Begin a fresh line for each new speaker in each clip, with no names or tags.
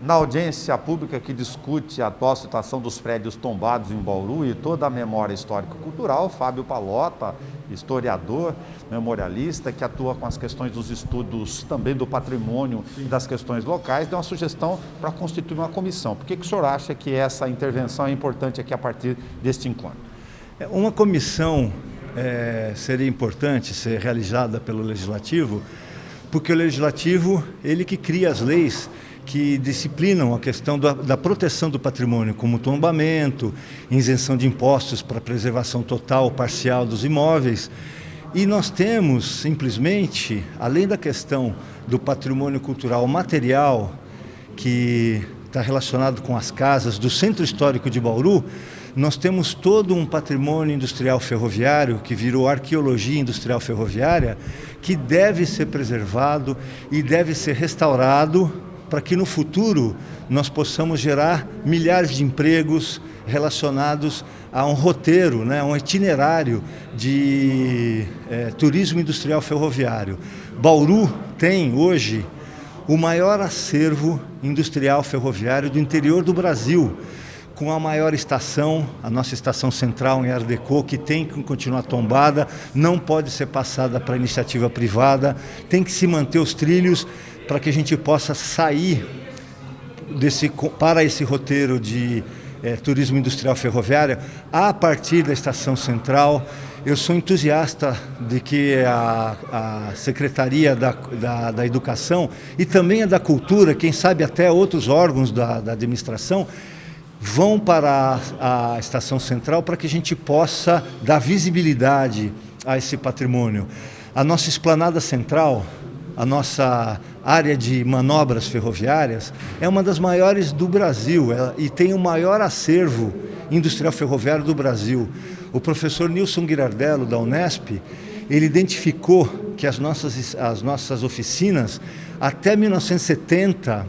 Na audiência pública que discute a atual situação dos prédios tombados em Bauru e toda a memória histórico-cultural, Fábio Palota, historiador, memorialista, que atua com as questões dos estudos também do patrimônio e das questões locais, deu uma sugestão para constituir uma comissão. Por que o senhor acha que essa intervenção é importante aqui a partir deste encontro?
Uma comissão seria importante ser realizada pelo Legislativo, porque o Legislativo, ele que cria as leis que disciplinam a questão da proteção do patrimônio, como tombamento, isenção de impostos para preservação total ou parcial dos imóveis. E nós temos, simplesmente, além da questão do patrimônio cultural material, que está relacionado com as casas do Centro Histórico de Bauru, nós temos todo um patrimônio industrial ferroviário, que virou arqueologia industrial ferroviária, que deve ser preservado e deve ser restaurado para que no futuro nós possamos gerar milhares de empregos relacionados a um roteiro, um itinerário de turismo industrial ferroviário. Bauru tem hoje o maior acervo industrial ferroviário do interior do Brasil, com a maior estação, a nossa estação central em Art Deco, que tem que continuar tombada, não pode ser passada para iniciativa privada, tem que se manter os trilhos para que a gente possa sair para esse roteiro de turismo industrial ferroviário a partir da estação central. Eu sou entusiasta de que a Secretaria da Educação e também a da Cultura, quem sabe até outros órgãos da administração, vão para a estação central para que a gente possa dar visibilidade a esse patrimônio. A nossa esplanada central, a nossa área de manobras ferroviárias, é uma das maiores do Brasil e tem o maior acervo industrial ferroviário do Brasil. O professor Nilson Girardello, da Unesp, ele identificou que as nossas oficinas, até 1970,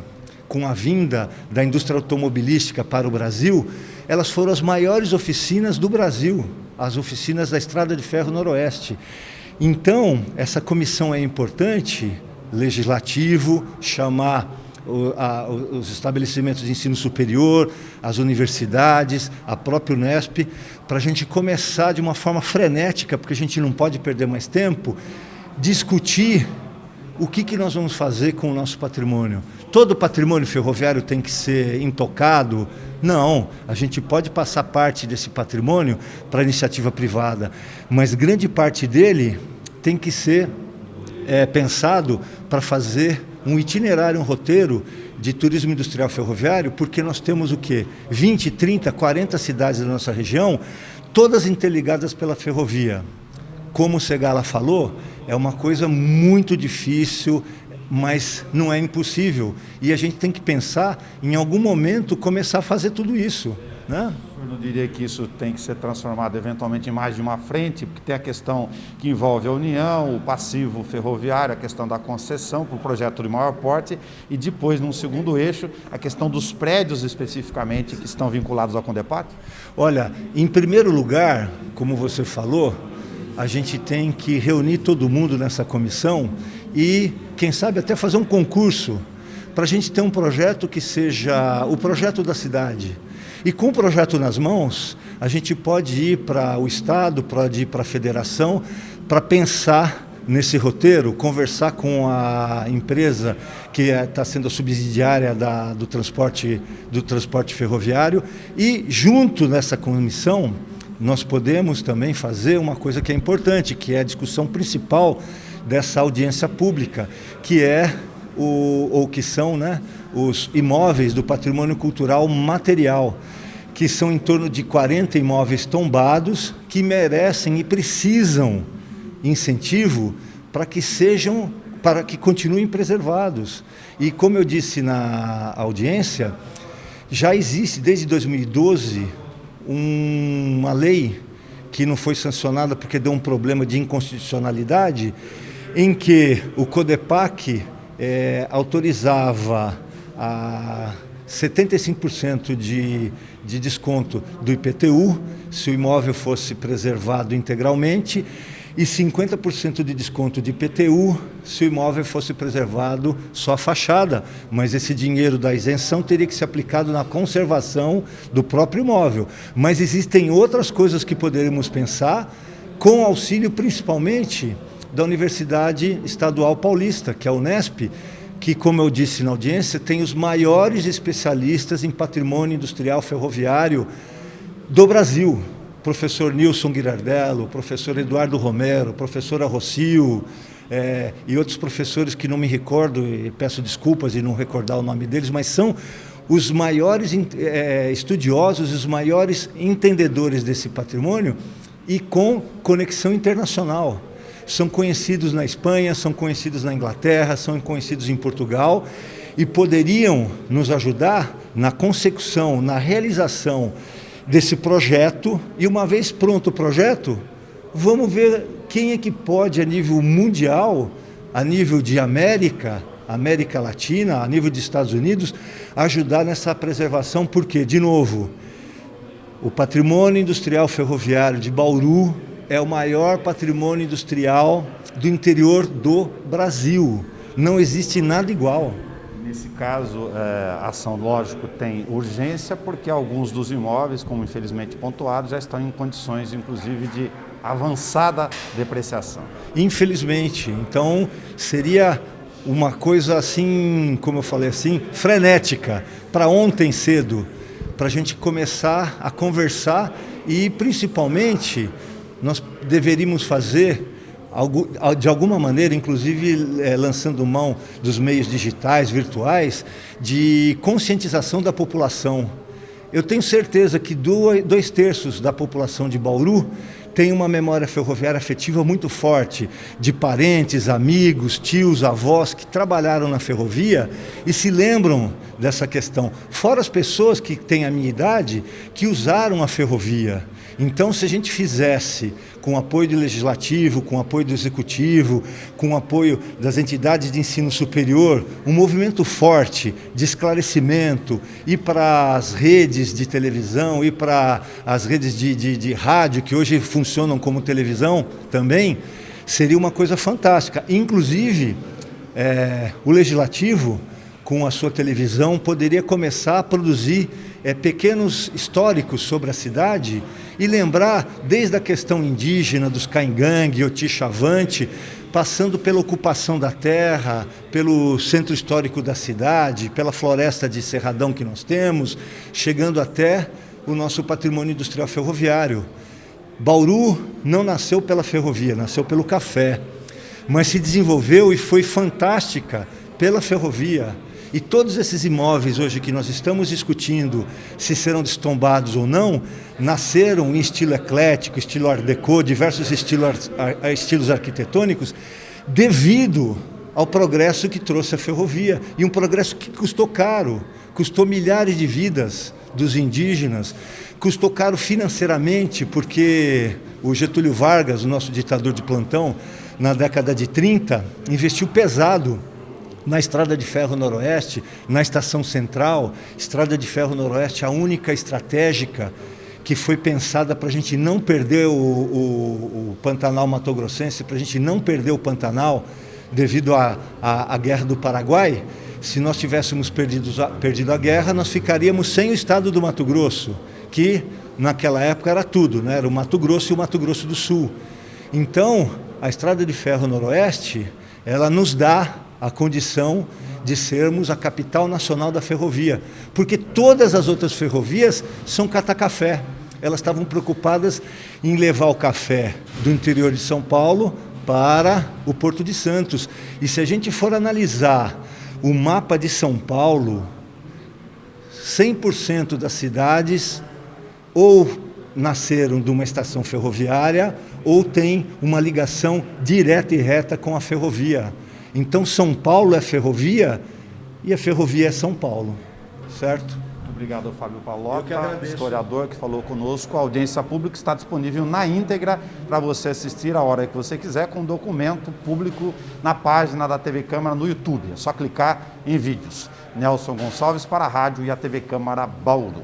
com a vinda da indústria automobilística para o Brasil, elas foram as maiores oficinas do Brasil, as oficinas da Estrada de Ferro Noroeste. Então, essa comissão é importante, legislativo, chamar os estabelecimentos de ensino superior, as universidades, a própria Unesp, para a gente começar de uma forma frenética, porque a gente não pode perder mais tempo, discutir o que nós vamos fazer com o nosso patrimônio. Todo patrimônio ferroviário tem que ser intocado? Não, a gente pode passar parte desse patrimônio para a iniciativa privada, mas grande parte dele tem que ser pensado para fazer um itinerário, um roteiro de turismo industrial ferroviário, porque nós temos o quê? 20, 30, 40 cidades da nossa região, todas interligadas pela ferrovia. Como o Segala falou, é uma coisa muito difícil, mas não é impossível. E a gente tem que pensar, em algum momento, começar a fazer tudo isso, né?
Eu não diria que isso tem que ser transformado eventualmente em mais de uma frente, porque tem a questão que envolve a União, o passivo ferroviário, a questão da concessão para o projeto de maior porte e depois, num segundo eixo, a questão dos prédios especificamente que estão vinculados ao Condepat?
Olha, em primeiro lugar, como você falou, a gente tem que reunir todo mundo nessa comissão e, quem sabe, até fazer um concurso para a gente ter um projeto que seja o projeto da cidade. E com o projeto nas mãos, a gente pode ir para o Estado, pode ir para a Federação, para pensar nesse roteiro, conversar com a empresa que está sendo a subsidiária do transporte ferroviário e, junto nessa comissão, nós podemos também fazer uma coisa que é importante, que é a discussão principal dessa audiência pública, que é que são os imóveis do patrimônio cultural material, que são em torno de 40 imóveis tombados, que merecem e precisam incentivo para que continuem preservados. E como eu disse na audiência, já existe desde 2012 uma lei que não foi sancionada porque deu um problema de inconstitucionalidade, em que o CODEPAC autorizava a 75% de desconto do IPTU, se o imóvel fosse preservado integralmente, e 50% de desconto de IPTU se o imóvel fosse preservado só a fachada, mas esse dinheiro da isenção teria que ser aplicado na conservação do próprio imóvel. Mas existem outras coisas que poderíamos pensar, com auxílio principalmente da Universidade Estadual Paulista, que é a Unesp, que, como eu disse na audiência, tem os maiores especialistas em patrimônio industrial ferroviário do Brasil. Professor Nilson Guirardello, professor Eduardo Romero, professora Rocio, e outros professores que não me recordo, e peço desculpas de não recordar o nome deles, mas são os maiores estudiosos, os maiores entendedores desse patrimônio e com conexão internacional. São conhecidos na Espanha, são conhecidos na Inglaterra, são conhecidos em Portugal e poderiam nos ajudar na consecução, na realização desse projeto. E uma vez pronto o projeto, vamos ver quem é que pode, a nível mundial, a nível de América Latina, a nível de Estados Unidos, ajudar nessa preservação, porque, de novo, o patrimônio industrial ferroviário de Bauru é o maior patrimônio industrial do interior do Brasil. Não existe nada igual.
Nesse caso, a ação, lógico, tem urgência, porque alguns dos imóveis, como infelizmente pontuados, já estão em condições, inclusive, de avançada depreciação.
Infelizmente. Então, seria uma coisa assim, como eu falei assim, frenética, para ontem cedo, para a gente começar a conversar e, principalmente, nós deveríamos fazer de alguma maneira, inclusive lançando mão dos meios digitais, virtuais, de conscientização da população. Eu tenho certeza que 2/3 da população de Bauru tem uma memória ferroviária afetiva muito forte, de parentes, amigos, tios, avós que trabalharam na ferrovia e se lembram dessa questão. Fora as pessoas que têm a minha idade, que usaram a ferrovia. Então, se a gente fizesse, com o apoio do Legislativo, com o apoio do Executivo, com o apoio das entidades de ensino superior, um movimento forte de esclarecimento, ir para as redes de televisão, ir para as redes de rádio, que hoje funcionam como televisão também, seria uma coisa fantástica. Inclusive, o Legislativo, com a sua televisão, poderia começar a produzir pequenos históricos sobre a cidade e lembrar desde a questão indígena, dos Caingangue, Oti Chavante, passando pela ocupação da terra, pelo centro histórico da cidade, pela floresta de Cerradão que nós temos, chegando até o nosso patrimônio industrial ferroviário. Bauru não nasceu pela ferrovia, nasceu pelo café, mas se desenvolveu e foi fantástica pela ferrovia. E todos esses imóveis hoje que nós estamos discutindo se serão destombados ou não, nasceram em estilo eclético, estilo art déco, diversos estilos arquitetônicos, devido ao progresso que trouxe a ferrovia. E um progresso que custou caro, custou milhares de vidas dos indígenas, custou caro financeiramente, porque o Getúlio Vargas, o nosso ditador de plantão, na década de 30, investiu pesado na Estrada de Ferro Noroeste, na Estação Central. Estrada de Ferro Noroeste, a única estratégica que foi pensada para a gente não perder o Pantanal Mato-Grossense, para a gente não perder o Pantanal devido à Guerra do Paraguai. Se nós tivéssemos perdido a guerra, nós ficaríamos sem o estado do Mato Grosso, que naquela época era tudo, né? Era o Mato Grosso e o Mato Grosso do Sul. Então, a Estrada de Ferro Noroeste, ela nos dá a condição de sermos a capital nacional da ferrovia, porque todas as outras ferrovias são catacafé. Elas estavam preocupadas em levar o café do interior de São Paulo para o Porto de Santos. E se a gente for analisar o mapa de São Paulo, 100% das cidades ou nasceram de uma estação ferroviária ou tem uma ligação direta e reta com a ferrovia. Então, São Paulo é ferrovia e a ferrovia é São Paulo, certo?
Muito obrigado, Fábio Pallotta, historiador que falou conosco. A audiência pública está disponível na íntegra para você assistir a hora que você quiser, com documento público na página da TV Câmara no YouTube. É só clicar em vídeos. Nelson Gonçalves para a rádio e a TV Câmara Bauru.